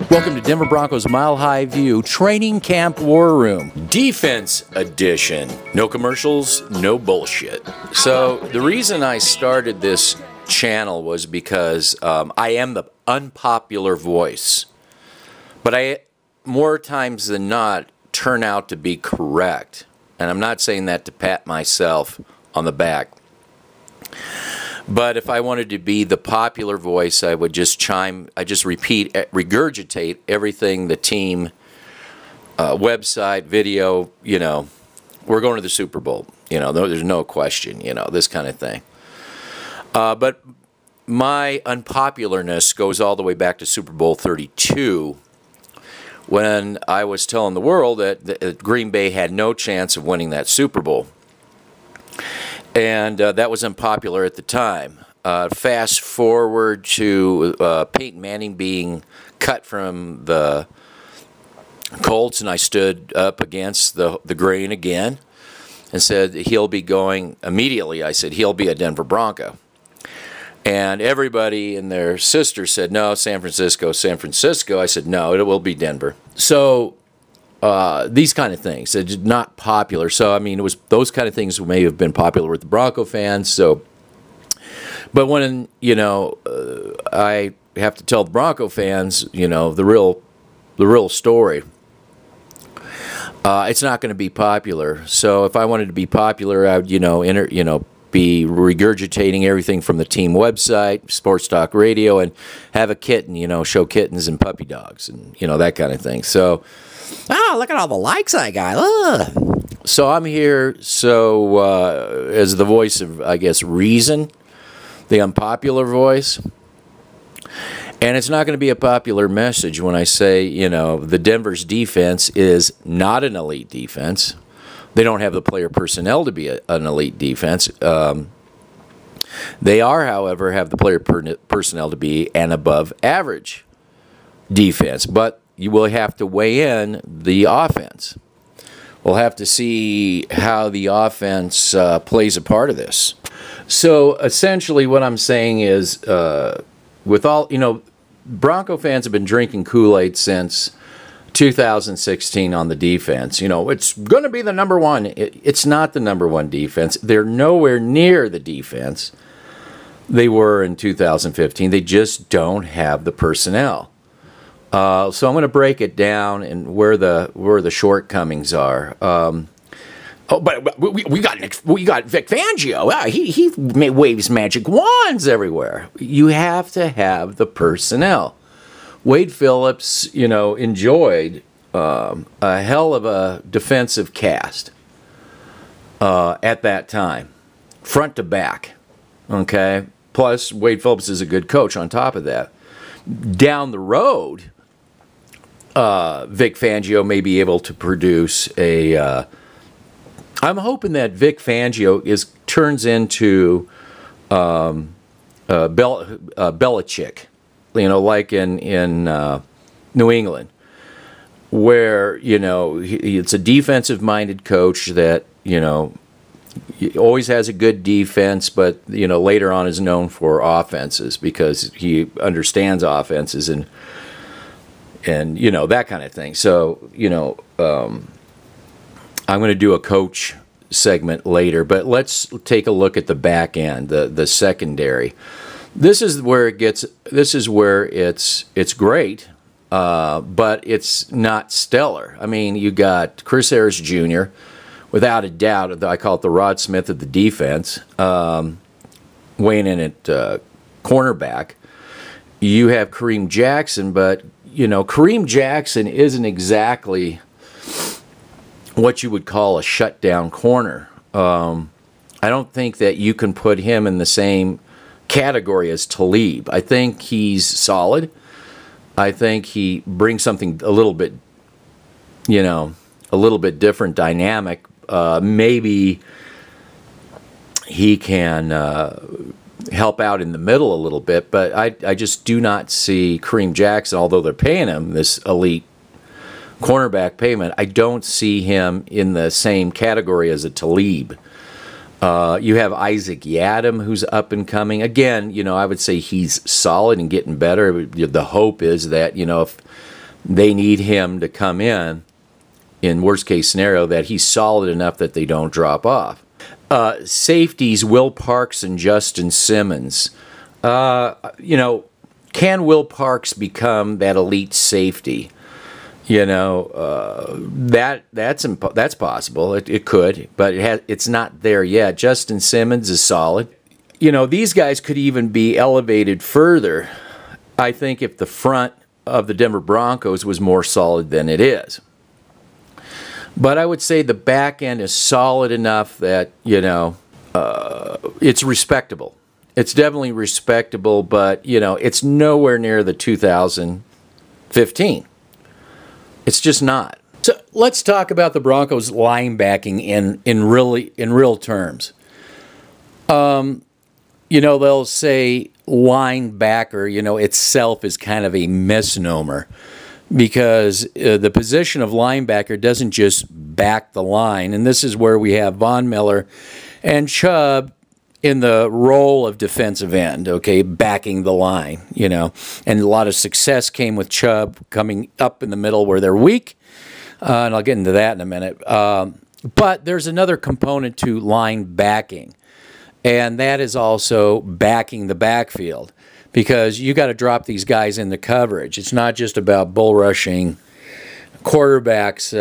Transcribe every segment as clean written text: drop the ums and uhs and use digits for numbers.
Welcome to Denver Broncos Mile High View Training Camp War Room, Defense Edition. No commercials, no bullshit. So the reason I started this channel was because I am the unpopular voice. But I, more times than not, turn out to be correct. And I'm not saying that to pat myself on the back. But if I wanted to be the popular voice, I would just repeat, regurgitate everything the team, website, video, you know, we're going to the Super Bowl, you know, there's no question, you know, this kind of thing. But my unpopularness goes all the way back to Super Bowl 32, when I was telling the world that Green Bay had no chance of winning that Super Bowl. And that was unpopular at the time. Fast forward to Peyton Manning being cut from the Colts, and I stood up against the grain again and said he'll be going immediately. I said he'll be a Denver Bronco. And everybody and their sister said, no, San Francisco, San Francisco. I said, no, it will be Denver. So these kind of things, it's not popular. So, I mean, it was those kind of things may have been popular with the Bronco fans. So, but when, you know, I have to tell the Bronco fans, you know, the real story, it's not going to be popular. So if I wanted to be popular, I would, you know, be regurgitating everything from the team website, sports talk radio, and have a kitten, you know, show kittens and puppy dogs and, you know, that kind of thing. So, oh, look at all the likes I got. Ugh. So I'm here as the voice of, I guess, reason, the unpopular voice. And it's not going to be a popular message when I say, you know, the Denver's defense is not an elite defense. They don't have the player personnel to be an elite defense. They are, however, have the player personnel to be an above average defense. But you will have to weigh in the offense. We'll have to see how the offense plays a part of this. So essentially what I'm saying is, with all, you know, Bronco fans have been drinking Kool-Aid since 2016 on the defense. You know, it's going to be the number one. It's not the number one defense. They're nowhere near the defense they were in 2015. They just don't have the personnel. So I'm going to break it down and where the shortcomings are. But we got Vic Fangio. He waves magic wands everywhere. You have to have the personnel. Wade Phillips, you know, enjoyed a hell of a defensive cast at that time, front to back. Okay, plus Wade Phillips is a good coach. On top of that, down the road, Vic Fangio may be able to produce a. I'm hoping that Vic Fangio turns into Belichick, you know, like in New England, where, you know, it's a defensive-minded coach that, you know, he always has a good defense, but, you know, later on is known for offenses because he understands offenses and you know, that kind of thing. So, you know, I'm going to do a coach segment later, but let's take a look at the back end, the secondary. This is where it gets. This is where it's great, but it's not stellar. I mean, you got Chris Harris Jr., without a doubt. I call it the Rod Smith of the defense, weighing in at cornerback. You have Kareem Jackson, but you know, Kareem Jackson isn't exactly what you would call a shutdown corner. I don't think that you can put him in the same category as Talib. I think he's solid. I think he brings something a little bit, you know, a little bit different dynamic. Maybe he can help out in the middle a little bit, but I just do not see Kareem Jackson, although they're paying him this elite cornerback payment, I don't see him in the same category as a Talib. You have Isaac Yiadom, who's up and coming. Again, I would say he's solid and getting better. The hope is that, if they need him to come in worst case scenario, that he's solid enough that they don't drop off. Safeties, Will Parks and Justin Simmons. Can Will Parks become that elite safety? That's possible. It could, but it's not there yet. Justin Simmons is solid. These guys could even be elevated further, I think, if the front of the Denver Broncos was more solid than it is. But I would say the back end is solid enough that, it's respectable. It's definitely respectable, but, it's nowhere near the 2015. It's just not. So let's talk about the Broncos linebacking in real terms. They'll say linebacker, itself is kind of a misnomer, because the position of linebacker doesn't just back the line, and this is where we have Von Miller and Chubb in the role of defensive end, okay, backing the line, and a lot of success came with Chubb coming up in the middle where they're weak, and I'll get into that in a minute. But there's another component to line backing, and that is also backing the backfield, because you got to drop these guys into coverage. It's not just about bull rushing quarterbacks.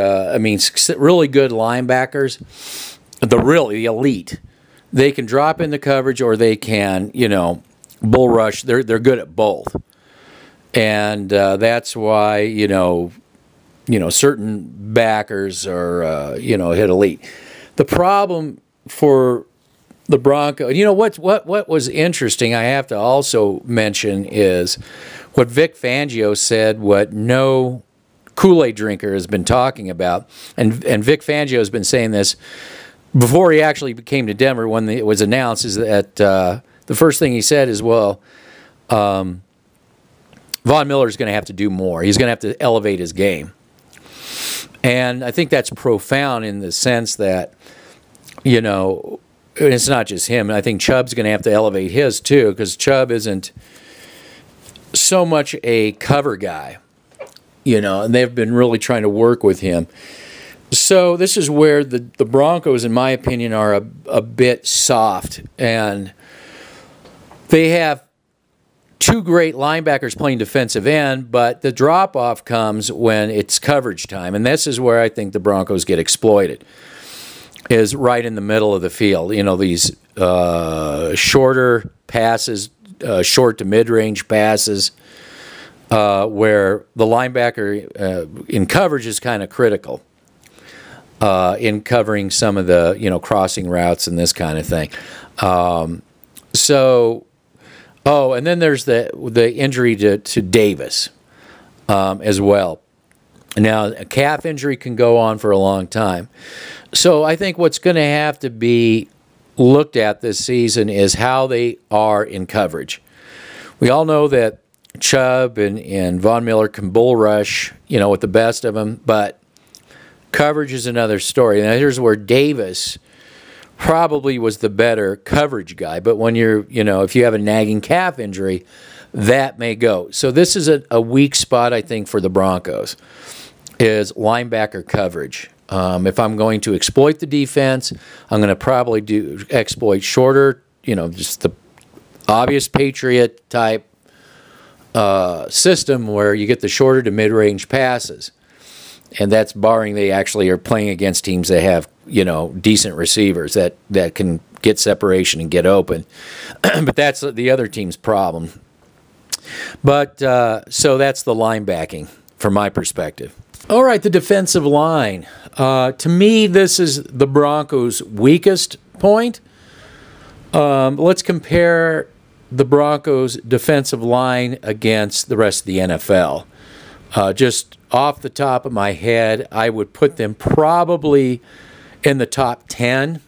Really good linebackers, the elite, they can drop into coverage or they can, bull rush. They're good at both, and that's why certain backers are hit elite. The problem for the Broncos, what was interesting, I have to also mention, is what Vic Fangio said, what no Kool-Aid drinker has been talking about, and Vic Fangio has been saying this before he actually came to Denver. When it was announced, is that the first thing he said is, Von Miller is going to have to do more. He's going to have to elevate his game. And I think that's profound in the sense that, it's not just him. I think Chubb's going to have to elevate his too, because Chubb isn't so much a cover guy, and they've been really trying to work with him. So this is where the Broncos, in my opinion, are a bit soft, and they have two great linebackers playing defensive end, but the drop-off comes when it's coverage time, and this is where I think the Broncos get exploited, is right in the middle of the field. These shorter passes, short to mid-range passes, where the linebacker in coverage is kind of critical in covering some of the crossing routes and this kind of thing. And then there's the injury to Davis as well. Now, a calf injury can go on for a long time. So I think what's going to have to be looked at this season is how they are in coverage. We all know that Chubb and Von Miller can bull rush, with the best of them, but coverage is another story. Now, here's where Davis probably was the better coverage guy, but when if you have a nagging calf injury, that may go. So this is a weak spot, I think, for the Broncos, is linebacker coverage. If I'm going to exploit the defense, I'm going to probably exploit shorter, just the obvious Patriot type system where you get the shorter to mid-range passes. And that's barring they actually are playing against teams that have, decent receivers that can get separation and get open. But that's the other team's problem. But so that's the linebacking from my perspective. All right, the defensive line. To me, this is the Broncos' weakest point. Let's compare the Broncos' defensive line against the rest of the NFL. Just off the top of my head, I would put them probably in the top 10,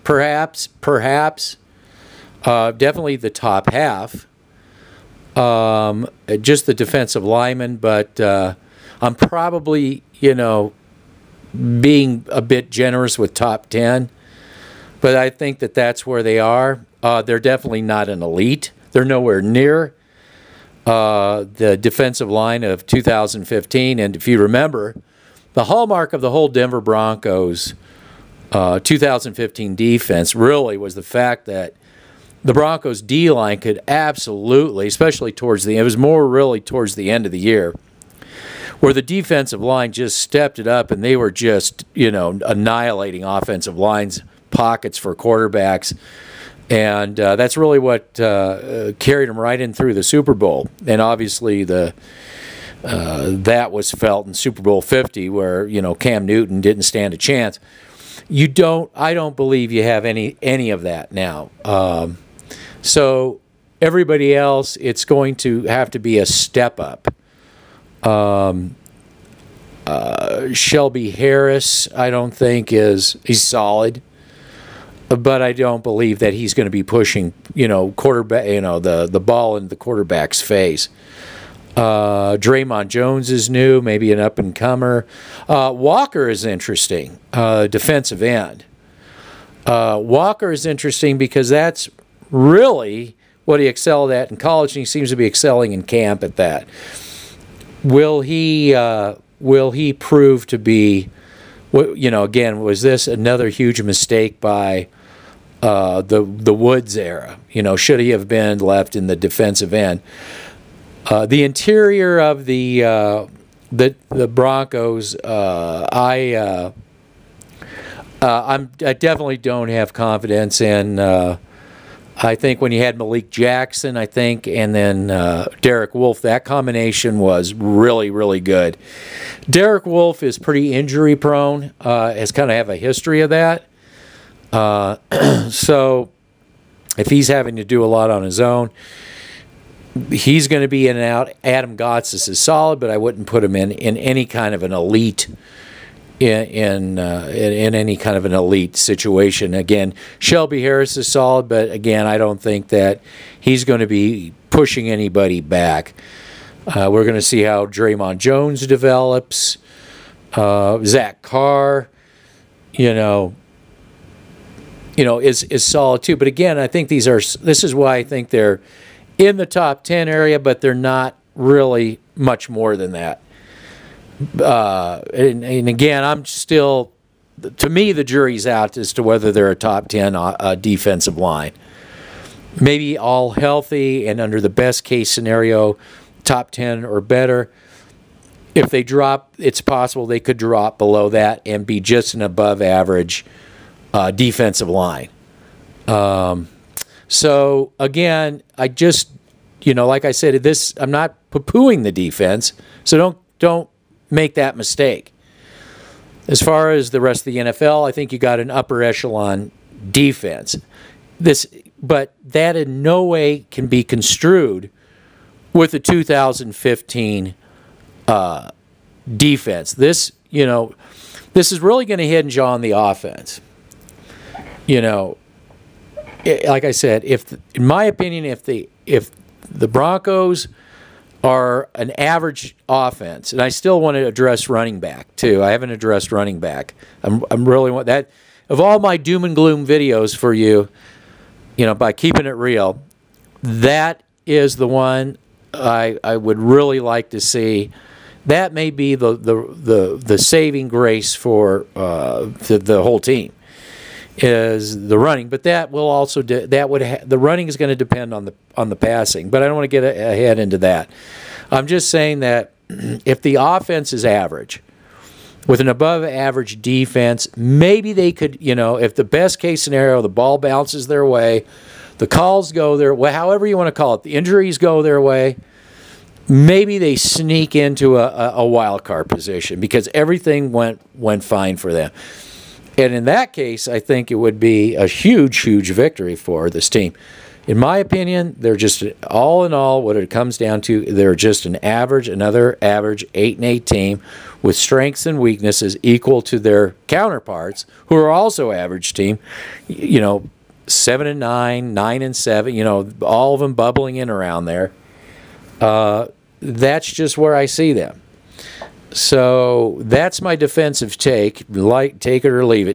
perhaps. Definitely the top half. Just the defensive linemen, but I'm probably, being a bit generous with top 10, but I think that that's where they are. They're definitely not an elite. They're nowhere near the defensive line of 2015. And if you remember, the hallmark of the whole Denver Broncos 2015 defense really was the fact that the Broncos D-line could absolutely, especially towards it was more really towards the end of the year, where the defensive line just stepped it up and they were just, annihilating offensive lines, pockets for quarterbacks. And that's really what carried them right in through the Super Bowl. And obviously that was felt in Super Bowl 50 where, Cam Newton didn't stand a chance. I don't believe you have any of that now. So everybody else, it's going to have to be a step up. Shelby Harris, I don't think he's solid, but I don't believe that he's going to be pushing, quarterback, the ball in the quarterback's face. Draymond Jones is new, maybe an up and comer. Walker is interesting, defensive end. Walker is interesting because that's really what he excelled at in college, and he seems to be excelling in camp at that. Will he prove to be, again, was this another huge mistake by the Woods era? Should he have been left in the defensive end? The interior of the Broncos, I definitely don't have confidence in. I think when you had Malik Jackson, and then Derek Wolfe, that combination was really, really good. Derek Wolfe is pretty injury prone, has kind of have a history of that. So if he's having to do a lot on his own, he's going to be in and out. Adam Gotsis is solid, but I wouldn't put him in any kind of an elite in any kind of an elite situation. Again, Shelby Harris is solid, but again, I don't think that he's going to be pushing anybody back. We're going to see how Draymond Jones develops. Zach Carr, is solid too. But again, I think this is why I think they're in the top 10 area, but they're not really much more than that. And again, I'm still, to me, the jury's out as to whether they're a top 10 defensive line. Maybe all healthy and under the best case scenario, top 10 or better. If they drop, it's possible they could drop below that and be just an above average defensive line. So again, I just, like I said, I'm not poo-pooing the defense, so don't make that mistake. As far as the rest of the NFL, I think you got an upper echelon defense. But that in no way can be construed with the 2015 defense. This is really going to hinge on the offense. Like I said, in my opinion, if the Broncos are an average offense, and I still want to address running back too. I haven't addressed running back. I'm really want that of all my doom and gloom videos for you. By keeping it real, that is the one I would really like to see. That may be the saving grace for the whole team is the running, but that will also the running is going to depend on the passing. But I don't want to get ahead into that. I'm just saying that if the offense is average with an above average defense, maybe they could, if the best case scenario, the ball bounces their way, the calls go their way, however you want to call it, the injuries go their way, maybe they sneak into a wild card position because everything went fine for them. And in that case, I think it would be a huge, huge victory for this team. In my opinion, they're just, all in all, what it comes down to, they're just another average 8-8 team with strengths and weaknesses equal to their counterparts, who are also average team, 7-9, 9-7, all of them bubbling in around there. That's just where I see them. So that's my defensive take. Take it or leave it.